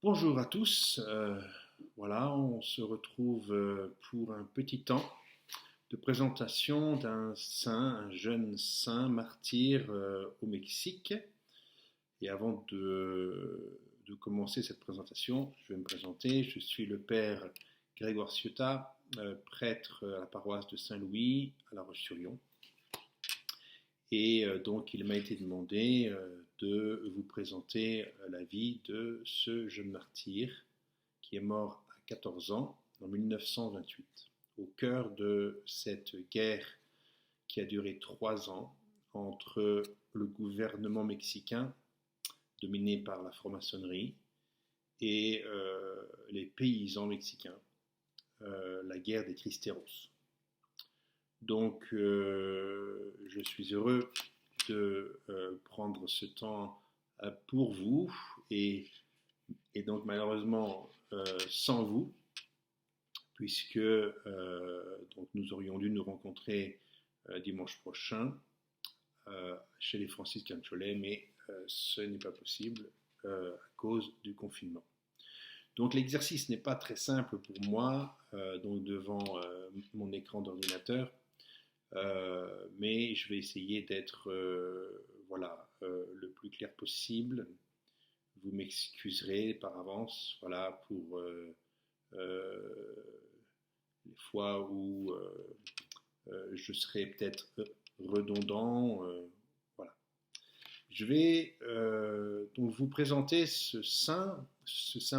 Bonjour à tous. Voilà, on se retrouve pour un petit temps de présentation d'un saint, un jeune saint martyr au Mexique. Et avant de commencer cette présentation, je vais me présenter. Je suis le père Grégoire Ciotat, prêtre à la paroisse de Saint-Louis à La Roche-sur-Yon. Et donc il m'a été demandé de vous présenter la vie de ce jeune martyr qui est mort à 14 ans en 1928, au cœur de cette guerre qui a duré 3 ans entre le gouvernement mexicain, dominé par la franc-maçonnerie, et les paysans mexicains, la guerre des Cristeros. Donc, je suis heureux de prendre ce temps pour vous et donc malheureusement sans vous, puisque donc nous aurions dû nous rencontrer dimanche prochain chez les franciscains de Cholet, mais ce n'est pas possible à cause du confinement. Donc l'exercice n'est pas très simple pour moi, donc devant mon écran d'ordinateur, mais je vais essayer d'être le plus clair possible. Vous m'excuserez par avance, voilà, pour les fois où je serai peut-être redondant. Voilà. Je vais donc vous présenter ce saint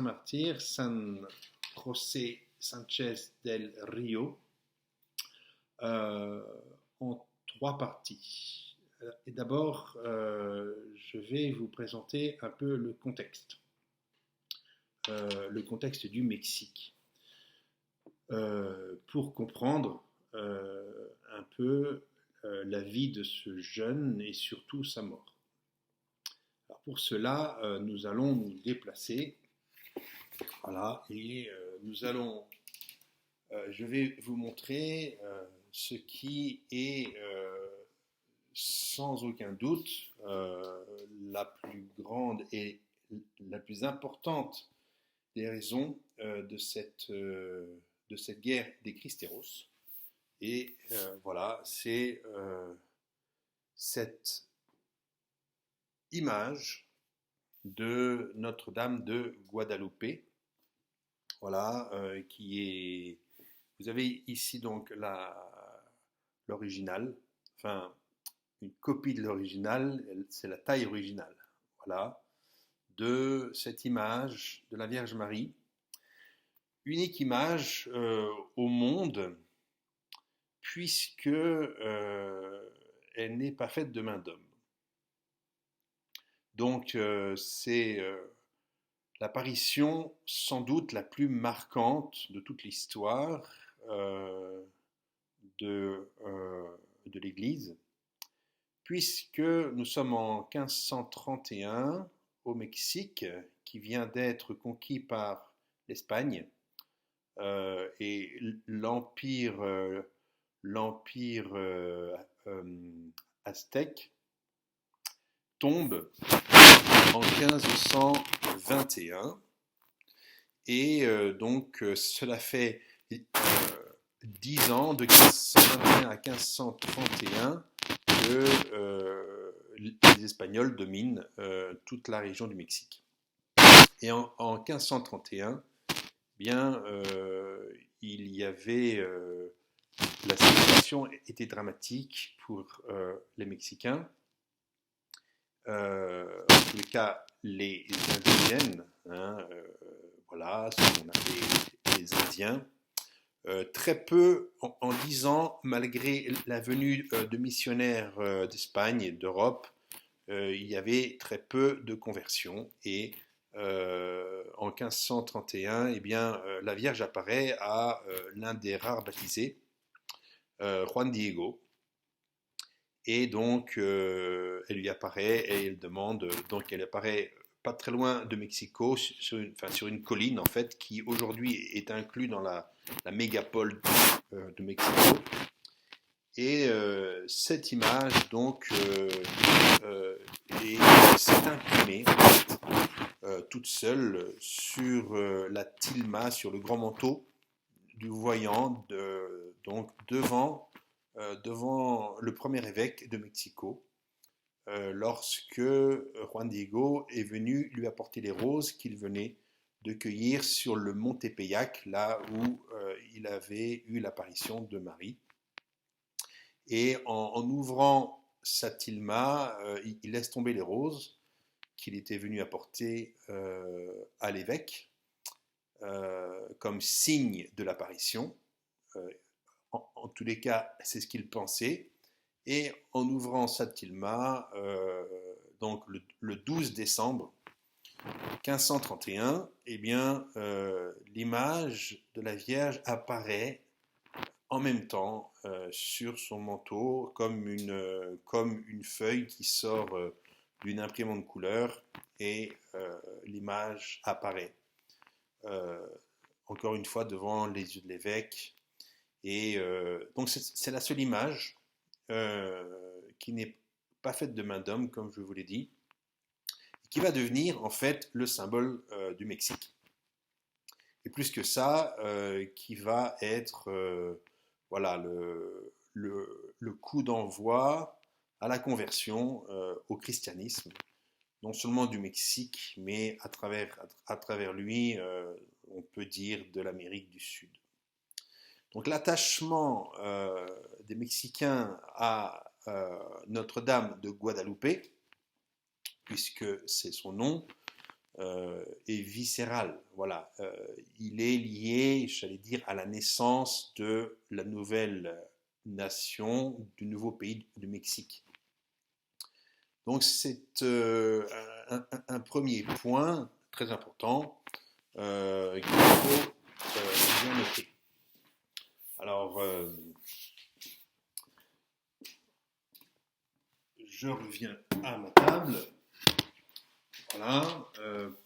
martyr, San José Sánchez del Río, en 3 parties. Et d'abord, je vais vous présenter un peu le contexte du Mexique, pour comprendre un peu la vie de ce jeune et surtout sa mort. Alors pour cela, nous allons nous déplacer, voilà, et je vais vous montrer ce qui est sans aucun doute la plus grande et la plus importante des raisons de cette guerre des Cristeros. Et voilà, c'est cette image de Notre-Dame de Guadalupe, voilà, qui est... Vous avez ici donc l'original, enfin une copie de l'original, c'est la taille originale, voilà, de cette image de la Vierge Marie, unique image au monde, puisque elle n'est pas faite de main d'homme. Donc c'est l'apparition sans doute la plus marquante de toute l'histoire de l'Église, puisque nous sommes en 1531 au Mexique, qui vient d'être conquis par l'Espagne, et l'empire aztèque tombe en 1521, et donc cela fait 10 ans, de 1521 à 1531, que les Espagnols dominent toute la région du Mexique. Et en 1531, bien, il y avait la situation était dramatique pour les Mexicains. En tous les cas, les indigènes, voilà, ce qu'on appelait les Indiens, très peu, en 10 ans, malgré la venue de missionnaires d'Espagne et d'Europe, il y avait très peu de conversions. Et en 1531, eh bien, la Vierge apparaît à l'un des rares baptisés, Juan Diego. Et donc, elle lui apparaît et elle demande, donc elle apparaît pas très loin de Mexico, sur une colline en fait, qui aujourd'hui est inclus dans la mégapole de Mexico. Et cette image donc s'est imprimée en fait, toute seule sur la tilma, sur le grand manteau du voyant, donc devant le premier évêque de Mexico, lorsque Juan Diego est venu lui apporter les roses qu'il venait de cueillir sur le mont Tepeyac, là où il avait eu l'apparition de Marie. Et en ouvrant sa tilma, il laisse tomber les roses qu'il était venu apporter à l'évêque comme signe de l'apparition. En tous les cas, c'est ce qu'il pensait. Et en ouvrant sa tilma, donc le 12 décembre 1531, eh bien, l'image de la Vierge apparaît en même temps sur son manteau comme une feuille qui sort d'une imprimante couleur et l'image apparaît encore une fois devant les yeux de l'évêque. Et donc c'est la seule image qui n'est pas faite de main d'homme, comme je vous l'ai dit, qui va devenir en fait le symbole du Mexique. Et plus que ça, qui va être voilà, le coup d'envoi à la conversion au christianisme, non seulement du Mexique, mais à travers lui, on peut dire de l'Amérique du Sud. Donc l'attachement des Mexicains à Notre-Dame de Guadalupe, puisque c'est son nom, est viscéral. Voilà, il est lié, j'allais dire, à la naissance de la nouvelle nation, du nouveau pays du Mexique. Donc c'est un premier point très important qu'il faut bien noter. Alors, je reviens à ma table. Voilà,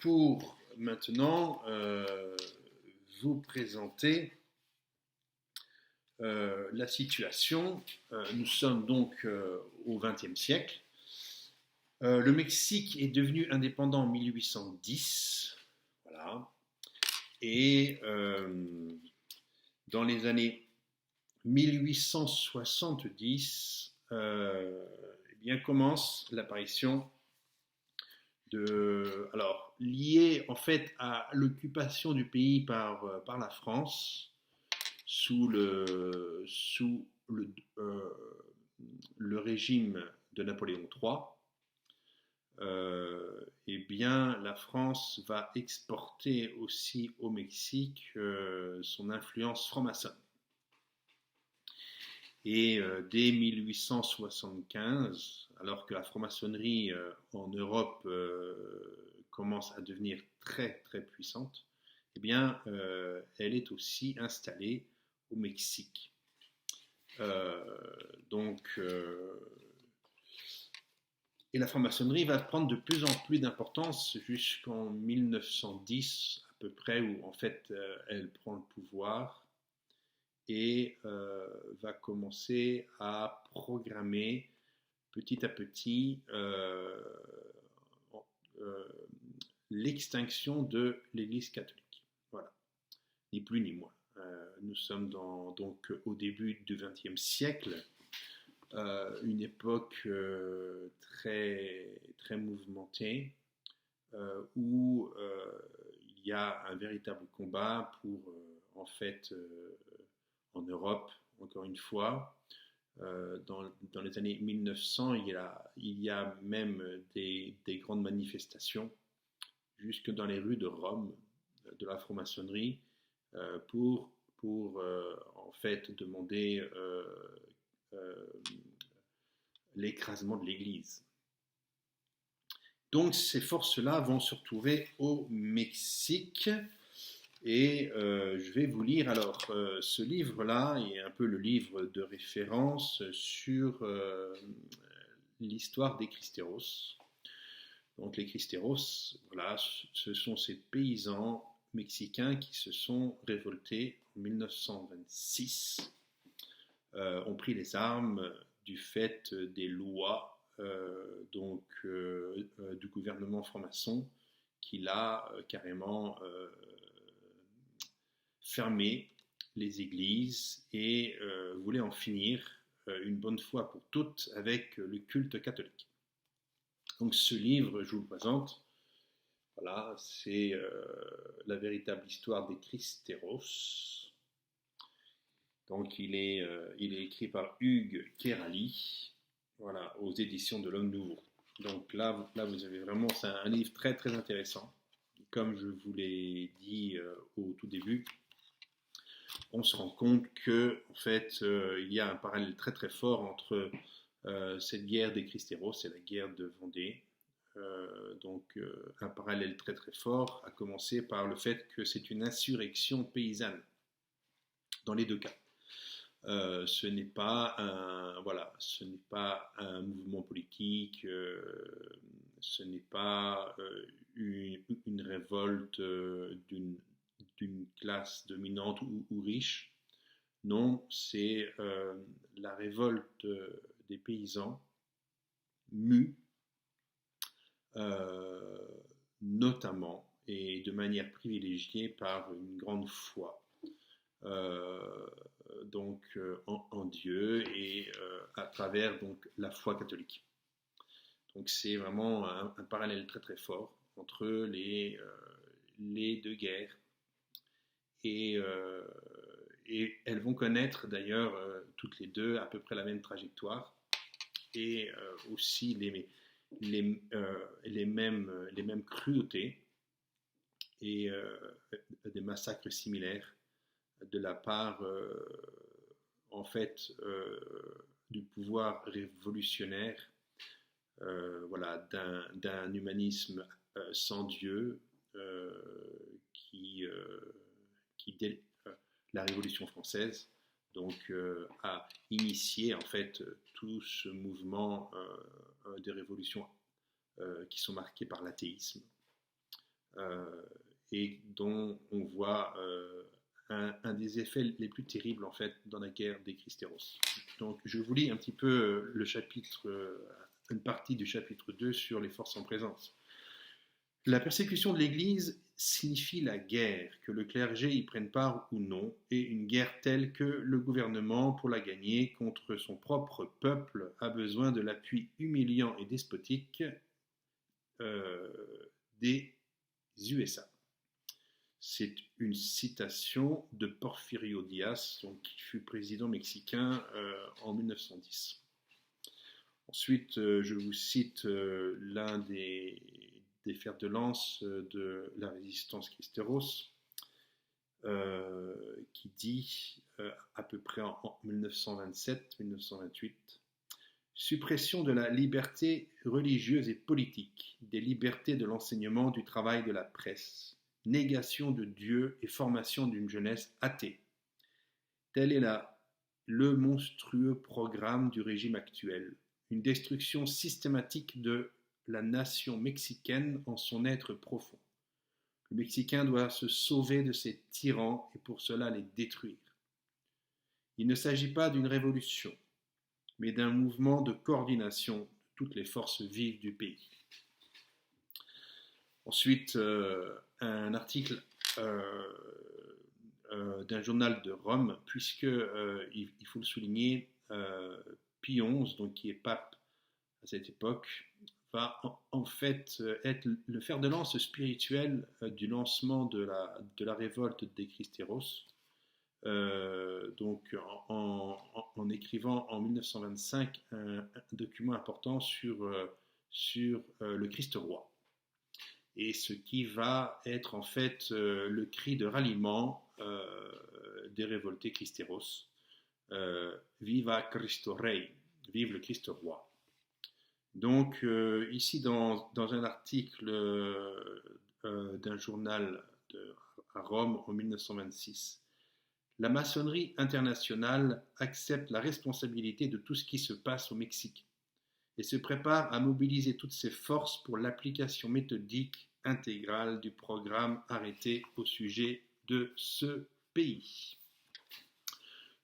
pour maintenant vous présenter la situation. Nous sommes donc au XXe siècle. Le Mexique est devenu indépendant en 1810. Voilà. Et dans les années 1870, eh bien, commence l'apparition alors, lié en fait à l'occupation du pays par la France sous le régime de Napoléon III, eh bien, la France va exporter aussi au Mexique son influence franc-maçonne. Et dès 1875, alors que la franc-maçonnerie en Europe commence à devenir très très puissante, eh bien, elle est aussi installée au Mexique. Et la franc-maçonnerie va prendre de plus en plus d'importance jusqu'en 1910 à peu près, où en fait elle prend le pouvoir et va commencer à programmer petit à petit l'extinction de l'Église catholique. Voilà, ni plus ni moins. Nous sommes donc au début du XXe siècle, une époque très, très mouvementée, où il y a un véritable combat pour, en fait, en Europe, encore une fois. Dans les années 1900, il y a même des grandes manifestations jusque dans les rues de Rome de la franc-maçonnerie pour en fait demander l'écrasement de l'Église. Donc ces forces-là vont se retrouver au Mexique. Et je vais vous lire alors ce livre-là, est un peu le livre de référence sur l'histoire des Cristeros. Donc les Cristeros, voilà, ce sont ces paysans mexicains qui se sont révoltés en 1926, ont pris les armes du fait des lois du gouvernement franc-maçon qu'il a carrément fermé les églises et voulait en finir une bonne fois pour toutes avec le culte catholique. Donc ce livre, je vous le présente, voilà, c'est la véritable histoire des Christéros. Donc il est écrit par Hugues Kérali, voilà, aux éditions de l'Homme Nouveau. Donc là vous avez vraiment, c'est un livre très très intéressant. Comme je vous l'ai dit au tout début, on se rend compte que en fait il y a un parallèle très très fort entre cette guerre des Christéros et la guerre de Vendée. Donc un parallèle très très fort, à commencer par le fait que c'est une insurrection paysanne dans les deux cas. Ce n'est pas un mouvement politique, ce n'est pas une révolte d'une classe dominante ou riche. Non, c'est la révolte des paysans mus, notamment et de manière privilégiée par une grande foi. En Dieu et à travers donc la foi catholique. Donc c'est vraiment un parallèle très très fort entre les deux guerres et elles vont connaître d'ailleurs toutes les deux à peu près la même trajectoire et aussi les mêmes cruautés et des massacres similaires de la part en fait du pouvoir révolutionnaire, voilà, d'un humanisme sans Dieu qui dès la Révolution française donc a initié en fait tout ce mouvement de révolution qui sont marqués par l'athéisme et dont on voit un des effets les plus terribles en fait dans la guerre des Christéros. Donc je vous lis un petit peu le chapitre, une partie du chapitre 2 sur les forces en présence. La persécution de l'Église signifie la guerre, que le clergé y prenne part ou non, et une guerre telle que le gouvernement, pour la gagner contre son propre peuple, a besoin de l'appui humiliant et despotique des USA. C'est une citation de Porfirio Díaz, donc, qui fut président mexicain en 1910. Ensuite, je vous cite l'un des fers de lance de la résistance Christéros, qui dit à peu près en 1927-1928 « Suppression de la liberté religieuse et politique, des libertés de l'enseignement, du travail, de la presse, négation de Dieu et formation d'une jeunesse athée. Tel est le monstrueux programme du régime actuel, une destruction systématique de la nation mexicaine en son être profond. Le Mexicain doit se sauver de ces tyrans et pour cela les détruire. Il ne s'agit pas d'une révolution, mais d'un mouvement de coordination de toutes les forces vives du pays. » Ensuite, un article d'un journal de Rome, puisque, il faut le souligner, Pie XI, donc qui est pape à cette époque, va en fait être le fer de lance spirituel du lancement de la révolte des Christéros, donc en écrivant en 1925 un document important sur le Christ roi. Et ce qui va être en fait le cri de ralliement des révoltés Christéros. Viva Cristo Rey, vive le Christ roi. Donc ici dans un article d'un journal à Rome en 1926, la maçonnerie internationale accepte la responsabilité de tout ce qui se passe au Mexique et se prépare à mobiliser toutes ses forces pour l'application méthodique intégrale du programme arrêté au sujet de ce pays.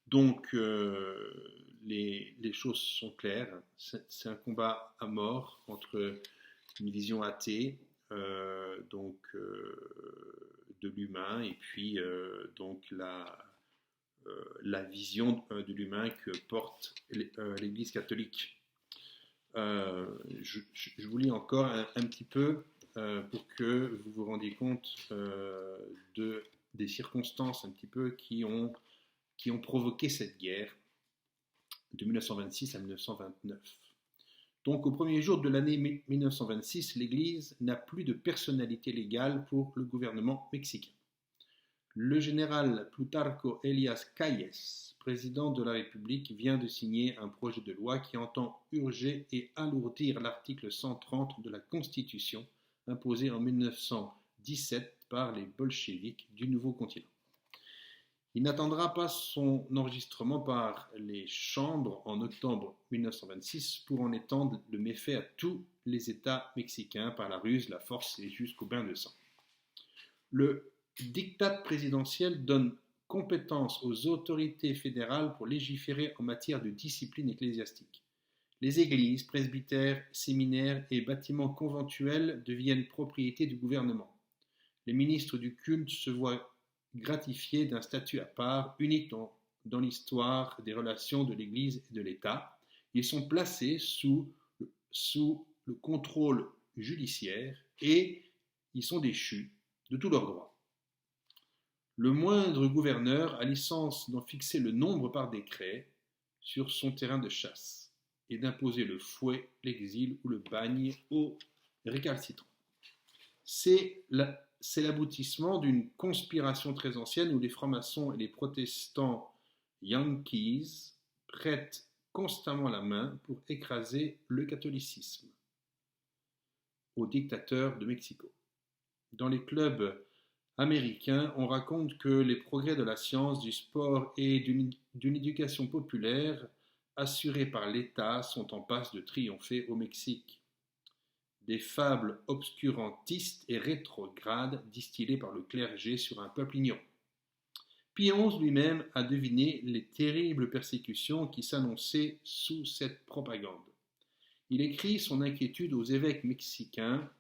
Donc, les choses sont claires. C'est un combat à mort entre une vision athée de l'humain et puis la vision de l'humain que porte l'Église catholique. Je vous lis encore un petit peu pour que vous vous rendiez compte des circonstances un petit peu qui ont provoqué cette guerre de 1926 à 1929. Donc, au premier jour de l'année 1926, l'Église n'a plus de personnalité légale pour le gouvernement mexicain. Le général Plutarco Elias Calles, président de la République, vient de signer un projet de loi qui entend urger et alourdir l'article 130 de la Constitution imposé en 1917 par les bolcheviks du nouveau continent. Il n'attendra pas son enregistrement par les chambres en octobre 1926 pour en étendre le méfait à tous les États mexicains par la ruse, la force et jusqu'au bain de sang. Le diktat présidentiel donne compétence aux autorités fédérales pour légiférer en matière de discipline ecclésiastique. Les églises, presbytères, séminaires et bâtiments conventuels deviennent propriété du gouvernement. Les ministres du culte se voient gratifiés d'un statut à part, unique dans l'histoire des relations de l'Église et de l'État. Ils sont placés sous le contrôle judiciaire et ils sont déchus de tous leurs droits. Le moindre gouverneur a licence d'en fixer le nombre par décret sur son terrain de chasse et d'imposer le fouet, l'exil ou le bagne aux récalcitrants. C'est l'aboutissement d'une conspiration très ancienne où les francs-maçons et les protestants yankees prêtent constamment la main pour écraser le catholicisme au dictateur de Mexico. Dans les clubs américains, on raconte que les progrès de la science, du sport et d'une éducation populaire assurée par l'État sont en passe de triompher au Mexique. Des fables obscurantistes et rétrogrades distillées par le clergé sur un peuple ignorant. Pie XI lui-même a deviné les terribles persécutions qui s'annonçaient sous cette propagande. Il écrit son inquiétude aux évêques mexicains,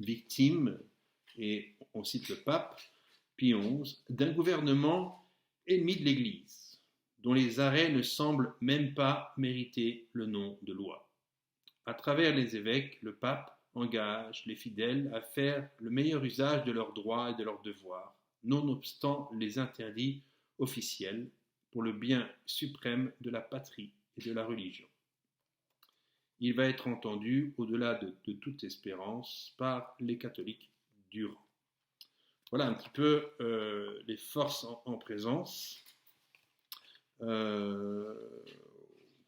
victimes, et on cite le pape Pie XI, d'un gouvernement ennemi de l'Église, dont les arrêts ne semblent même pas mériter le nom de loi. À travers les évêques, le pape engage les fidèles à faire le meilleur usage de leurs droits et de leurs devoirs, nonobstant les interdits officiels, pour le bien suprême de la patrie et de la religion. Il va être entendu, au-delà de toute espérance, par les catholiques du rang. Voilà un petit peu les forces en présence.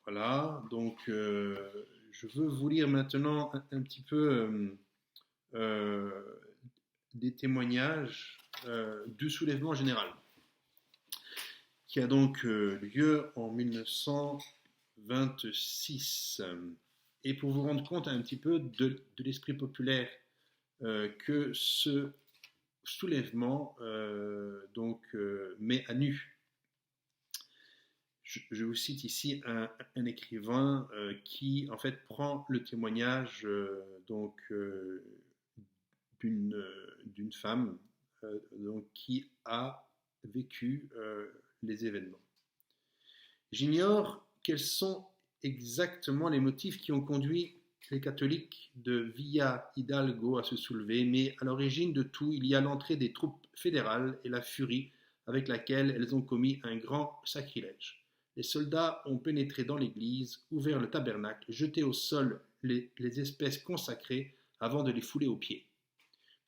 Voilà, donc je veux vous lire maintenant un petit peu des témoignages du soulèvement général, qui a donc lieu en 1926. Et pour vous rendre compte un petit peu de l'esprit populaire que ce soulèvement met à nu. Je vous cite ici un écrivain qui en fait prend le témoignage d'une femme qui a vécu les événements. J'ignore quels sont exactement les motifs qui ont conduit les catholiques de Villa Hidalgo à se soulever, mais à l'origine de tout, il y a l'entrée des troupes fédérales et la furie avec laquelle elles ont commis un grand sacrilège. Les soldats ont pénétré dans l'église, ouvert le tabernacle, jeté au sol les espèces consacrées avant de les fouler aux pieds.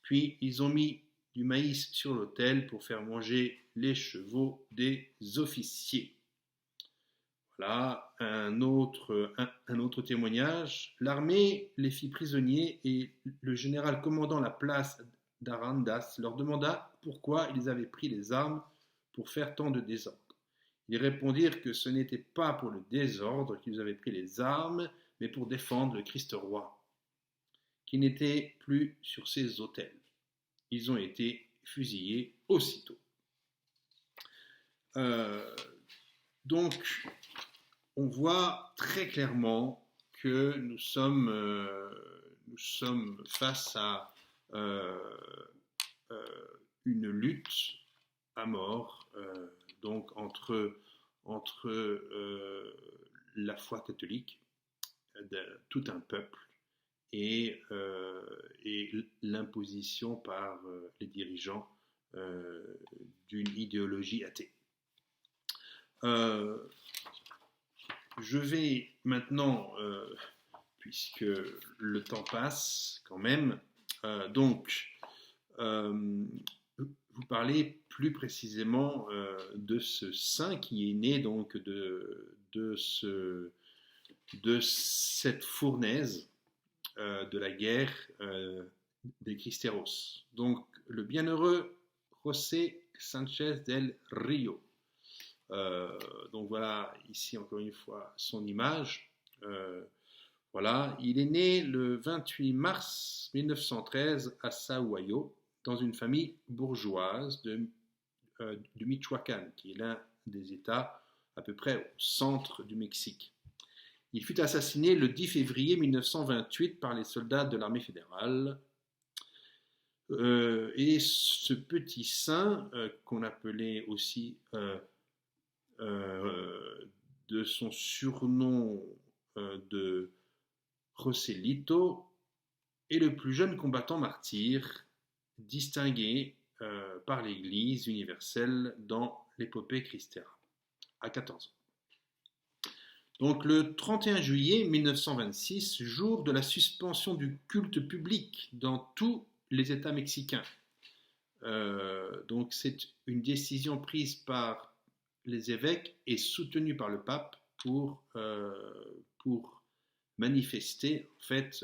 Puis ils ont mis du maïs sur l'autel pour faire manger les chevaux des officiers. Voilà un autre témoignage. L'armée les fit prisonniers et le général commandant la place d'Arandas leur demanda pourquoi ils avaient pris les armes pour faire tant de désordre. Ils répondirent que ce n'était pas pour le désordre qu'ils avaient pris les armes, mais pour défendre le Christ roi, qui n'était plus sur ses autels. Ils ont été fusillés aussitôt. Donc, on voit très clairement que nous sommes face à euh, une lutte à mort donc entre la foi catholique de tout un peuple et l'imposition par les dirigeants d'une idéologie athée. Je vais maintenant, puisque le temps passe quand même, vous parler plus précisément de ce saint qui est né donc de cette fournaise de la guerre des Cristeros. Donc le bienheureux José Sánchez del Río. Donc voilà, ici encore une fois son image. Voilà, il est né le 28 mars 1913 à Sahuayo, dans une famille bourgeoise du Michoacán, qui est l'un des États à peu près au centre du Mexique. Il fut assassiné le 10 février 1928 par les soldats de l'armée fédérale. Et ce petit saint, qu'on appelait aussi de son surnom de Joselito, est le plus jeune combattant martyr distingué par l'Église universelle dans l'épopée Christera, à 14 ans. Donc le 31 juillet 1926, jour de la suspension du culte public dans tous les États mexicains. Donc c'est une décision prise par les évêques et soutenue par le pape pour manifester en fait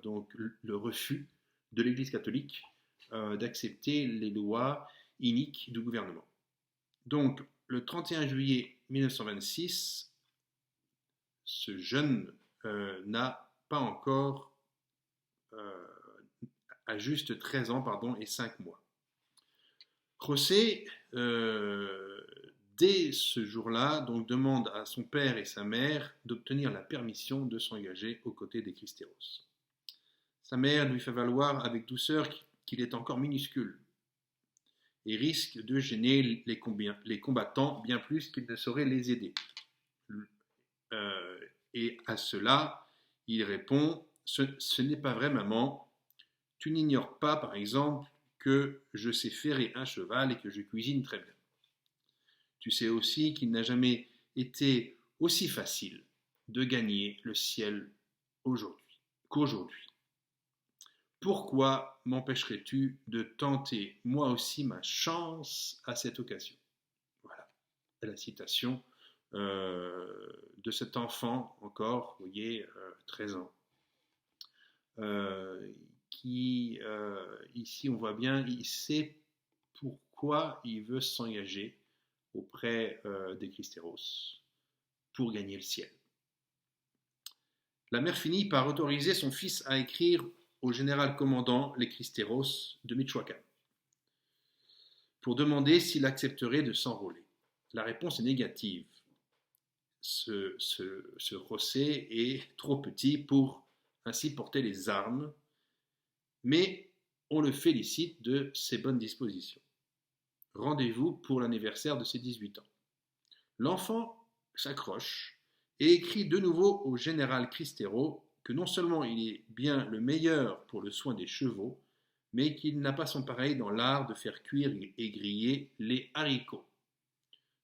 donc le refus de l'Église catholique d'accepter les lois iniques du gouvernement. Donc le 31 juillet 1926, ce jeune n'a pas encore à juste 13 ans et 5 mois. José, dès ce jour-là, donc, demande à son père et sa mère d'obtenir la permission de s'engager aux côtés des Cristeros. Sa mère lui fait valoir avec douceur qu'il est encore minuscule et risque de gêner les combattants bien plus qu'il ne saurait les aider. Et à cela, il répond « Ce n'est pas vrai, maman. Tu n'ignores pas, par exemple, que je sais ferrer un cheval et que je cuisine très bien. Tu sais aussi qu'il n'a jamais été aussi facile de gagner le ciel qu'aujourd'hui. Pourquoi m'empêcherais-tu de tenter moi aussi ma chance à cette occasion ?» Voilà la citation de cet enfant, encore, vous voyez, 13 ans, qui, ici, on voit bien, il sait pourquoi il veut s'engager auprès des Cristeros pour gagner le ciel. La mère finit par autoriser son fils à écrire au général commandant les Cristeros de Michoacán pour demander s'il accepterait de s'enrôler. La réponse est négative. Ce José est trop petit pour ainsi porter les armes, mais on le félicite de ses bonnes dispositions. Rendez-vous pour l'anniversaire de ses 18 ans. L'enfant s'accroche et écrit de nouveau au général Cristero que non seulement il est bien le meilleur pour le soin des chevaux, mais qu'il n'a pas son pareil dans l'art de faire cuire et griller les haricots,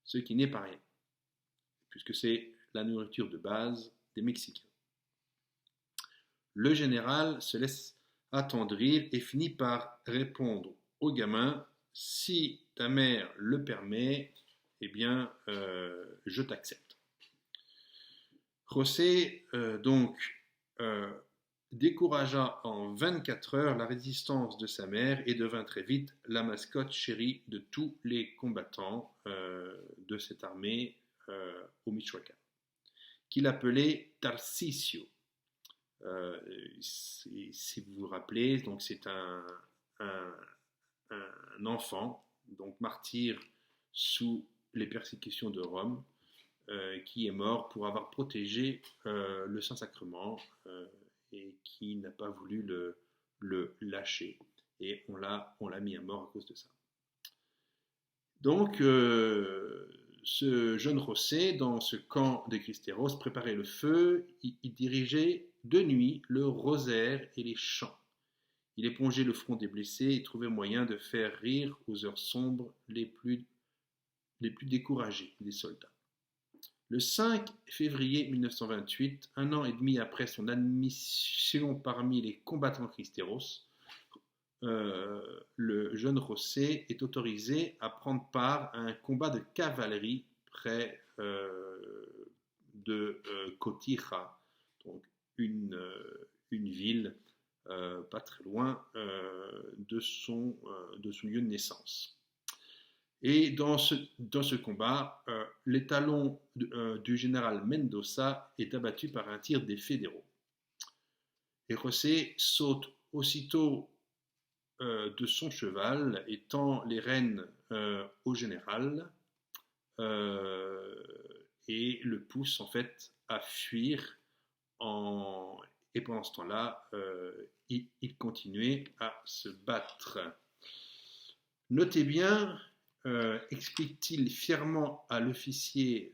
ce qui n'est pas rien, puisque c'est la nourriture de base des Mexicains. Le général se laisse attendrir et finit par répondre au gamin « Si ta mère le permet, eh bien, je t'accepte. » José, découragea en 24 heures la résistance de sa mère et devint très vite la mascotte chérie de tous les combattants de cette armée au Michoacán, qu'il appelait Tarcisio. Si vous vous rappelez, donc c'est un enfant, donc martyr sous les persécutions de Rome, qui est mort pour avoir protégé le Saint-Sacrement et qui n'a pas voulu le lâcher. et on l'a mis à mort à cause de ça. Donc, ce jeune José, dans ce camp de Cristeros, préparait le feu, il dirigeait de nuit le rosaire et les chants. Il épongeait le front des blessés et trouvait moyen de faire rire aux heures sombres les plus découragés des soldats. Le 5 février 1928, un an et demi après son admission parmi les combattants Cristeros, le jeune José est autorisé à prendre part à un combat de cavalerie près de Cotija, donc une ville pas très loin de son lieu de naissance. Et dans ce combat, l'étalon du général Mendoza est abattu par un tir des fédéraux. Et José saute aussitôt de son cheval et tend les rênes au général et le pousse en fait à fuir et pendant ce temps-là, il continuait à se battre. Notez bien, explique-t-il fièrement à l'officier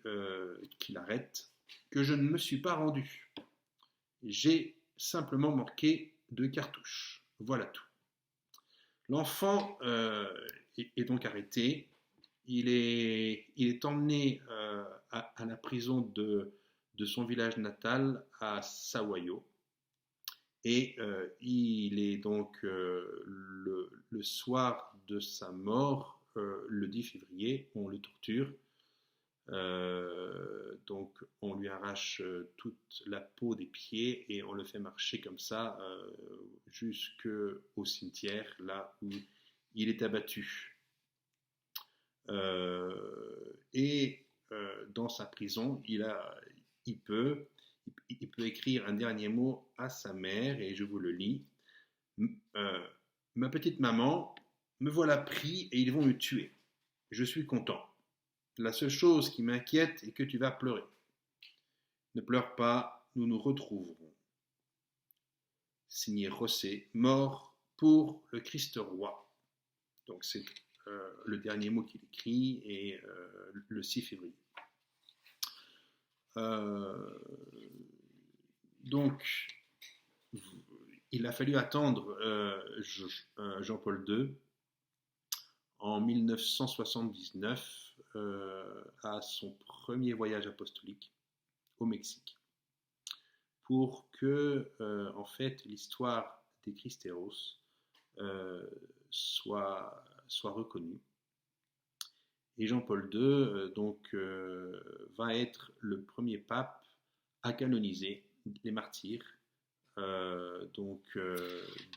qui l'arrête, que je ne me suis pas rendu. J'ai simplement manqué 2 cartouches. Voilà tout. L'enfant est donc arrêté. Il est emmené à la prison de son village natal à Sahuayo. Et il est donc le soir de sa mort, le 10 février, on le torture. Donc on lui arrache toute la peau des pieds et on le fait marcher comme ça jusqu'au cimetière, là où il est abattu. Et dans sa prison, il peut écrire un dernier mot à sa mère, et je vous le lis. Ma petite maman, me voilà pris et ils vont me tuer. Je suis content. La seule chose qui m'inquiète est que tu vas pleurer. Ne pleure pas, nous nous retrouverons. Signé José, mort pour le Christ roi. Donc c'est le dernier mot qu'il écrit, et le 6 février. Donc, il a fallu attendre Jean-Paul II en 1979 à son premier voyage apostolique au Mexique pour que, en fait, l'histoire des Cristeros soit reconnue. Et Jean-Paul II va être le premier pape à canoniser les martyrs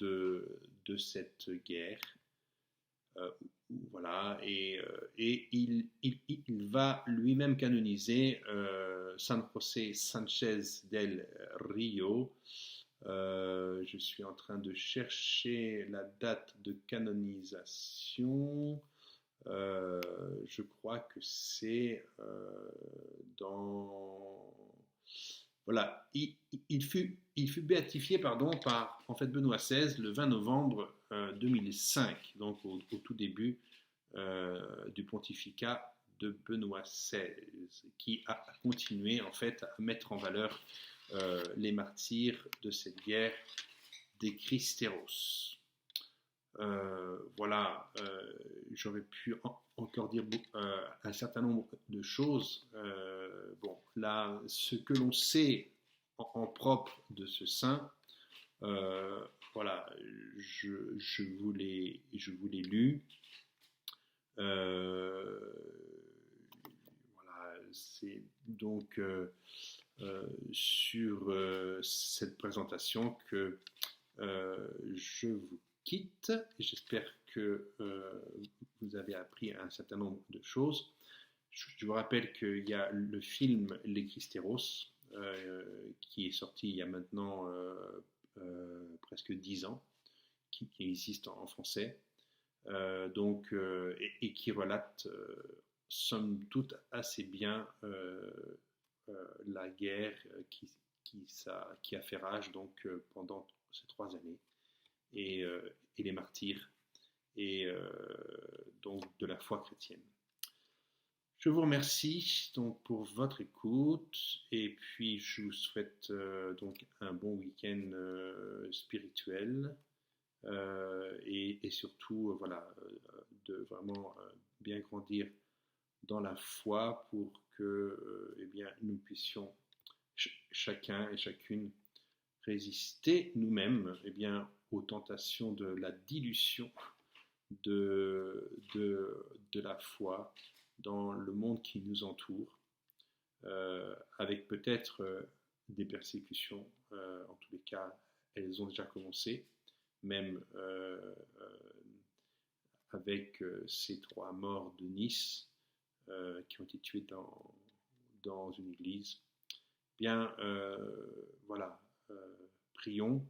de cette guerre. Voilà, et il va lui-même canoniser San José Sánchez del Río. Je suis en train de chercher la date de canonisation. Je crois que c'est dans... Voilà, il fut béatifié par en fait Benoît XVI le 20 novembre 2005, donc au tout début du pontificat de Benoît XVI, qui a continué en fait à mettre en valeur les martyrs de cette guerre des Cristeros. Voilà, j'aurais pu encore dire un certain nombre de choses. Bon, là, ce que l'on sait en propre de ce saint, voilà, je vous l'ai lu. Voilà, c'est donc sur cette présentation que je vous quitte. J'espère que vous avez appris un certain nombre de choses. Je vous rappelle qu'il y a le film Les Cristeros qui est sorti il y a maintenant presque 10 ans, qui existe en français, et qui relate somme toute assez bien la guerre qui a fait rage pendant ces 3 années. Et et les martyrs, et donc de la foi chrétienne. Je vous remercie donc pour votre écoute et puis je vous souhaite donc un bon week-end spirituel et surtout voilà de vraiment bien grandir dans la foi pour que eh bien nous puissions chacun et chacune résister nous-mêmes eh bien aux tentations de la dilution de la foi dans le monde qui nous entoure, avec peut-être des persécutions, en tous les cas, elles ont déjà commencé, même avec ces 3 morts de Nice qui ont été tués dans une église. Bien, voilà, prions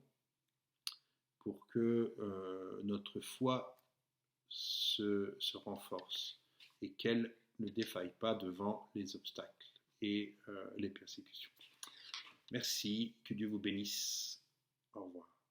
pour que notre foi se renforce et qu'elle ne défaille pas devant les obstacles et les persécutions. Merci, que Dieu vous bénisse. Au revoir.